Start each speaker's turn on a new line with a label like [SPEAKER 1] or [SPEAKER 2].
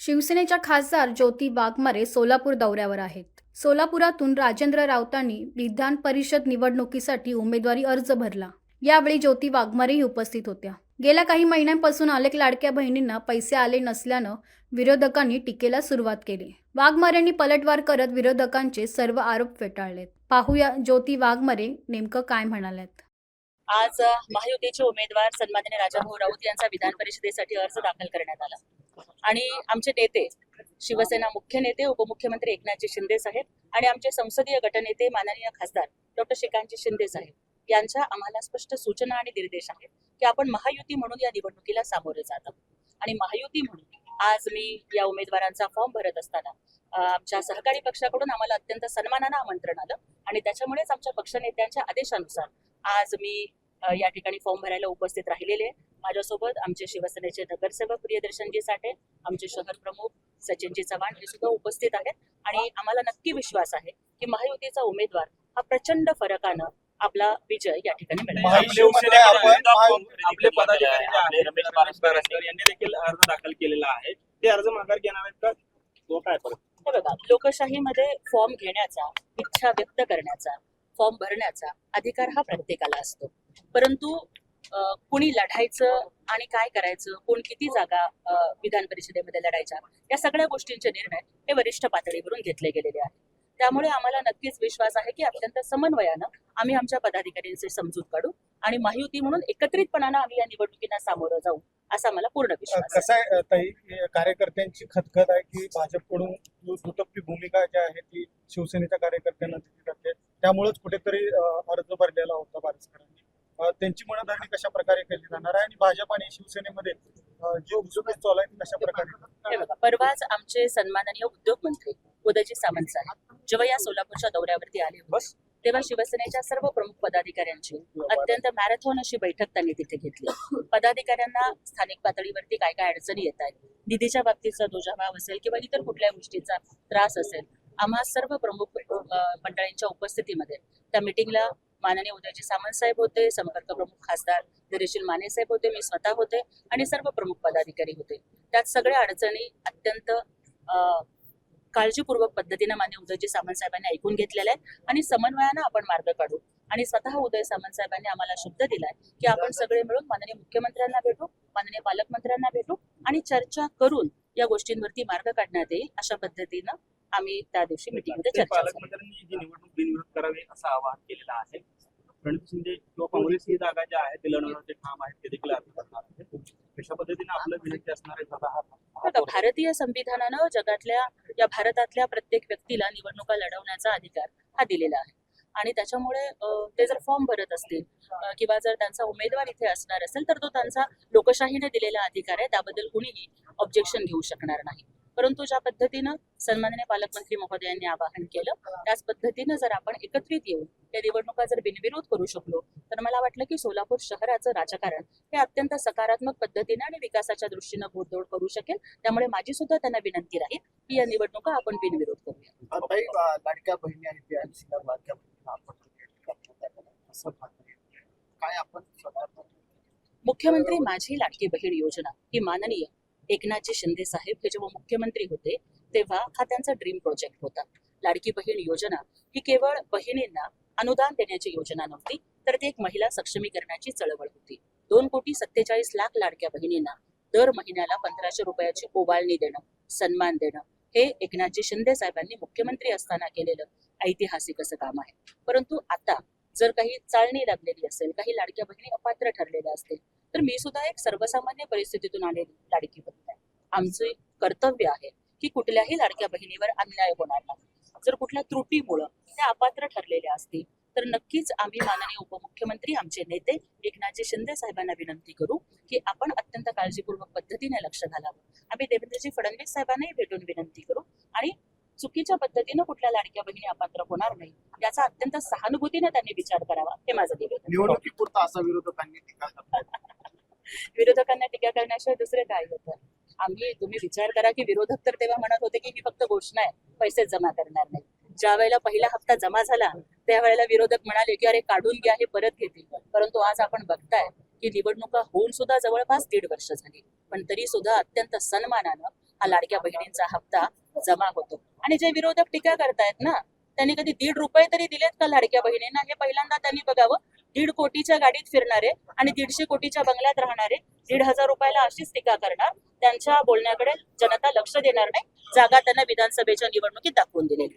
[SPEAKER 1] शिवसेनेच्या खासदार ज्योती वाघमारे सोलापूर दौऱ्यावर आहेत. सोलापुरातून राजेंद्र राऊतांनी विधान परिषद निवडणुकीसाठी उमेदवारी अर्ज भरला. यावेळी ज्योती वाघमारेही उपस्थित होत्या. गेल्या काही महिन्यांपासून अनेक लाडक्या बहिणींना पैसे आले नसल्यानं विरोधकांनी टीकेला सुरुवात केली. वाघमारेंनी पलटवार करत विरोधकांचे सर्व आरोप फेटाळलेत. पाहूया ज्योती वाघमारे नेमकं काय म्हणाल्यात.
[SPEAKER 2] आज महायुतीचे उमेदवार सन्माननीय राजाभाऊ राऊत यांचा विधान परिषदेसाठी अर्ज दाखल करण्यात आला आणि आमचे नेते शिवसेना मुख्य नेते उपमुख्यमंत्री एकनाथजी शिंदे साहेब आणि आमचे संसदीय गटनेते माननीय खासदार डॉक्टर श्रीकांतजी शिंदे साहेब यांच्या आम्हाला स्पष्ट सूचना आणि निर्देश आहेत की आपण महायुती म्हणून या निवडणुकीला सामोरे जात आहोत. आणि महायुती म्हणून आज मी या उमेदवारांचा फॉर्म भरत असताना आमच्या सहकारी पक्षाकडून आम्हाला अत्यंत सन्मानानं आमंत्रण आलं आणि त्याच्यामुळेच आमच्या पक्षनेत्यांच्या आदेशानुसार आज मी या ठिकाणी फॉर्म भरायला उपस्थित राहिलेले. माझ्यासोबत आमचे शिवसेनेचे नगरसेवक प्रियदर्शनजी साठे, आमचे शहर प्रमुख सचिनजी चव्हाण हे सुद्धा उपस्थित आहेत आणि आम्हाला नक्की विश्वास आहे की महायुतीचा उमेदवार हा प्रचंड फरकानं आपला विजय या ठिकाणी मिळेल.
[SPEAKER 3] आपले पदाधिकारी रमेश पारस्कर यांनी देखील अर्ज दाखल केलेला आहे. ते अर्ज माघार घेणार आहेत का? तो काय परत
[SPEAKER 2] बघा, लोकशाहीमध्ये फॉर्म घेण्याचा, इच्छा व्यक्त करण्याचा, फॉर्म भरण्याचा अधिकार हा प्रत्येकाला असतो. परंतु कुणी लढायचं आणि काय करायचं, कोण किती जागा विधान परिषदेमध्ये लढायच्या, या सगळ्या गोष्टींचे निर्णय हे वरिष्ठ पातळीवरून घेतले गेलेले आहेत. त्यामुळे आम्हाला नक्कीच विश्वास आहे की अत्यंत समन्वयानं आम्ही आमच्या पदाधिकाऱ्यांचे समजूत काढू आणि महायुती म्हणून एकत्रितपणानं आम्ही या निवडणुकीला सामोरं जाऊ असा मला पूर्ण विश्वास
[SPEAKER 4] कसा आहे ताई, कार्यकर्त्यांची खतखत आहे की भाजपकडून दुटप्पी भूमिका जी आहे ती शिवसेनेच्या कार्यकर्त्यांना दिली जाते, त्यामुळेच कुठेतरी अर्ज भरलेला होता पारस्करांनी. त्यांची मनधरणी कशा प्रकारे केली जाणार आहे आणि भाजप आणि शिवसेनेमध्ये जे उद्योगच चालू आहे कशा प्रकारे?
[SPEAKER 2] परवाच आमचे सन्माननीय उद्योग मंत्री उदयजी सामंत साहेब जेव्हा या सोलापूरच्या दौऱ्यावरती आले होते तेव्हा शिवसेनेच्या सर्व प्रमुख पदाधिकाऱ्यांची अत्यंत मॅरेथॉन अशी बैठक त्यांनी तिथे घेतली. पदाधिकाऱ्यांना स्थानिक पातळीवरती काय काय अडचणी येत आहेत, निधीच्या बाबतीचा दुजाभाव असेल किंवा इतर कुठल्या गोष्टीचा त्रास असेल, आम्हा सर्व प्रमुख मंडळींच्या उपस्थितीमध्ये त्या मिटिंगला माननीय उदयजी सामंत साहेब होते, संपर्क प्रमुख खासदार धैर्यशील माने साहेब होते, मी स्वतः होते आणि सर्व प्रमुख पदाधिकारी होते. त्यात सगळ्या अडचणी अत्यंत काळजीपूर्वक पद्धतीने माननीय उदयजी सामंत साहेबांनी ऐकून घेतलेल्या आहेत आणि समन्वयानं आपण मार्ग काढू. आणि स्वतः उदय सामंत साहेबांनी आम्हाला शब्द दिलाय की आपण सगळे मिळून माननीय मुख्यमंत्र्यांना भेटू, माननीय पालकमंत्र्यांना भेटू आणि चर्चा करून या गोष्टींवरती मार्ग काढण्यात येईल. अशा पद्धतीनं आम्ही त्या दिवशी मिटिंगमध्ये चर्चा करू.
[SPEAKER 3] पालकमंत्र्यांनी ही निवडणूक बिनविरोध करावी असं आवाहन केलेलं आहे. प्रणित शिंदे किंवा काँग्रेस ही जागा ज्या आहेत ते लढवण्याचे ठाम आहेत, ते देखील अर्ज करणार आहेत. अशा पद्धतीने आपलं विनंती असणार आहे.
[SPEAKER 2] भारतीय संविधानानं जगातल्या या भारतातल्या प्रत्येक व्यक्तीला निवडणुका लढवण्याचा अधिकार हा दिलेला आहे आणि त्याच्यामुळे ते जर फॉर्म भरत असतील किंवा जर त्यांचा उमेदवार इथे असणार असेल तर तो त्यांचा लोकशाहीने दिलेला अधिकार आहे, त्याबद्दल कुणीही ऑब्जेक्शन घेऊ शकणार नाही. परंतु ज्या पद्धतीनं सन्माननीय पालकमंत्री महोदयांनी आवाहन केलं त्याच पद्धतीनं जर आपण एकत्रित येऊन या निवडणुका जर बिनविरोध करू शकलो तर मला वाटलं की सोलापूर शहराचं राजकारण हे अत्यंत सकारात्मक पद्धतीने आणि विकासाच्या दृष्टीनं घोडदौड करू शकेल. त्यामुळे माझी सुद्धा त्यांना विनंती राहील की या निवडणुका आपण बिनविरोध करूया.
[SPEAKER 4] लाडक्या बहिणी आहेत
[SPEAKER 2] मुख्यमंत्री माझी लाडकी बहीण योजना ही माननीय एकनाथजी शिंदे साहेब हे जेव्हा मुख्यमंत्री होते तेव्हा हा त्यांचा ड्रीम प्रोजेक्ट होता. लाडकी बहीण योजना ही केवळ बहिणींना अनुदान देण्याची योजना नव्हती तर ती एक महिला सक्षमीकरणाची चळवळ होती. 2,47,00,000 लाडक्या बहिणींना दर महिन्याला 1,500 रुपयाची ओवाळणी देणं, सन्मान देणं हे एकनाथजी शिंदे साहेबांनी मुख्यमंत्री असताना केलेलं ऐतिहासिक असं काम आहे. परंतु आता जर काही चाळणी लागलेली असेल, काही लाडक्या बहिणी अपात्र ठरलेल्या असतील तर मी सुद्धा एक सर्वसामान्य परिस्थितीतून आलेली लाडकी बहीण आहे. आमचे कर्तव्य आहे की कुठल्याही लाडक्या बहिणीवर अन्याय होणार नाही. जर कुठल्या त्रुटीमुळे त्या अपात्र ठरलेल्या असतील तर नक्कीच आम्ही माननीय उपमुख्यमंत्री आमचे नेते एकनाथजी शिंदे साहेबांना विनंती करू की आपण अत्यंत काळजीपूर्वक पद्धतीने लक्ष घालावं. आम्ही देवेंद्रजी फडणवीस साहेबांनाही भेटून विनंती करू आणि चुकीच्या पद्धतीनं कुठल्या लाडक्या बहिणी अपात्र होणार नाही याचा अत्यंत सहानुभूतीने त्यांनी विचार करावा हे माझं निवेदन.
[SPEAKER 4] निवडणुकीपुरता असा विरोधकांनी टीका
[SPEAKER 2] विरोधकांना टीका करण्याशिवाय दुसरे काय होतं? तुम्ही विचार करा की विरोधक तर तेव्हा म्हणत होते की ही फक्त घोषणा आहे, पैसे जमा करणार नाही. ज्या वेळेला पहिला हप्ता जमा झाला त्यावेळेला विरोधक म्हणाले की अरे काढून घ्या, हे परत घेतील. परंतु आज आपण बघताय की निवडणुका होऊन सुद्धा जवळपास 1.5 वर्ष झाली, पण तरी सुद्धा अत्यंत सन्मानानं हा लाडक्या बहिणींचा हप्ता जमा होतो. आणि जे विरोधक टीका करतायत ना, त्यांनी कधी 1.5 रुपये तरी दिलेत का लाडक्या बहिणींना? हे पहिल्यांदा त्यांनी बघावं. 1.5 कोटीच्या गाडीत फिरणारे आणि 150 कोटीच्या बंगल्यात राहणारे 1,500 रुपयाला अशीच टीका करणार. त्यांच्या बोलण्याकडे जनता लक्ष देणार नाही. जागा त्यांना विधानसभेच्या निवडणुकीत दाखवून दिलेली.